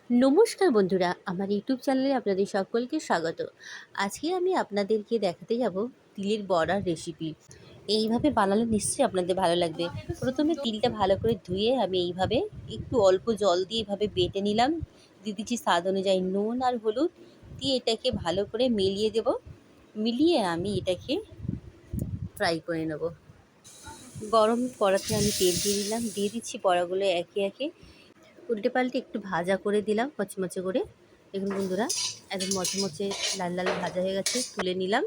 নমস্কার বন্ধুরা, আমার ইউটিউব চ্যানেলে আপনাদের সকলকে স্বাগত। আজকে আমি আপনাদেরকে দেখাতে যাব তিলের বড়ার রেসিপি। এইভাবে বানালে নিশ্চয়ই আপনাদের ভালো লাগবে। প্রথমে তিলটা ভালো করে ধুয়ে আমি এইভাবে একটু অল্প জল দিয়ে এইভাবে বেটে নিলাম। দিয়ে দিচ্ছি স্বাদ অনুযায়ী নুন আর হলুদ, দিয়ে এটাকে ভালো করে মিলিয়ে দেব। মিলিয়ে আমি এটাকে ফ্রাই করে নেব। গরম কড়াতে আমি তেল দিয়ে দিলাম, দিয়ে দিচ্ছি বড়াগুলো একে একে। উল্টে পাল্টে একটু ভাজা করে দিলাম মচমচে করে। দেখুন বন্ধুরা, একদম মচমচে লাল লাল ভাজা হয়ে গেছে, তুলে নিলাম।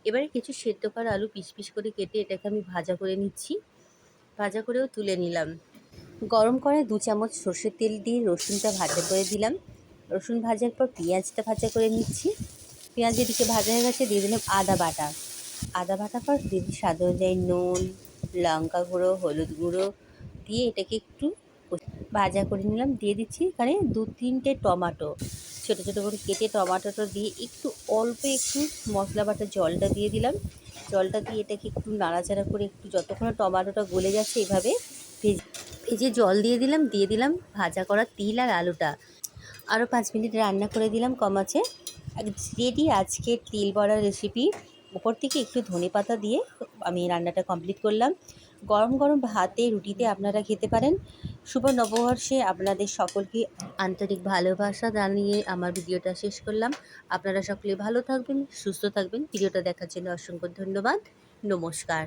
এবারে কিছু সেদ্ধ করা আলু পিস পিস করে কেটে এটাকে আমি ভাজা করে নিচ্ছি। ভাজা করেও তুলে নিলাম। গরম কড়ায় 2 চামচ সর্ষের তেল দিয়ে রসুনটা ভাজা করে দিলাম। রসুন ভাজার পর পেঁয়াজটা ভাজা করে নিচ্ছি। পেঁয়াজ এদিকে ভাজা হয়ে গেছে, দিয়ে দিলাম আদা বাটা। আদা বাটার পর দিয়ে দিই স্বাদ অনুযায়ী নুন, লঙ্কা গুঁড়ো, হলুদ গুঁড়ো দিয়ে এটাকে একটু ভাজা করে নিলাম। দিয়ে দিচ্ছি এখানে 2-3টে টমাটো, ছোটো ছোটো করে কেটে টমাটোটা দিয়ে অল্প একটু মশলা বাটার জলটা দিয়ে দিলাম। জলটা দিয়ে এটাকে একটু নাড়াচাড়া করে একটু যতক্ষণ টমাটোটা গলে যাচ্ছে এভাবে ভেজে জল দিয়ে দিলাম ভাজা করা তিল আর আলুটা। আরও 5 মিনিট রান্না করে দিলাম কম আঁচে। রেডি আজকের তিল বড়ার রেসিপি। উপর থেকে একটু ধনেপাতা দিয়ে আমি রান্নাটা কমপ্লিট করলাম। গরম গরম ভাতে রুটিতে আপনারা খেতে পারেন। শুভ নববর্ষে আপনাদের সকলকে আন্তরিক ভালোবাসা জানিয়ে আমার ভিডিওটা শেষ করলাম। আপনারা সকলে ভালো থাকবেন, সুস্থ থাকবেন। ভিডিওটা দেখার জন্য অসংখ্য ধন্যবাদ। নমস্কার।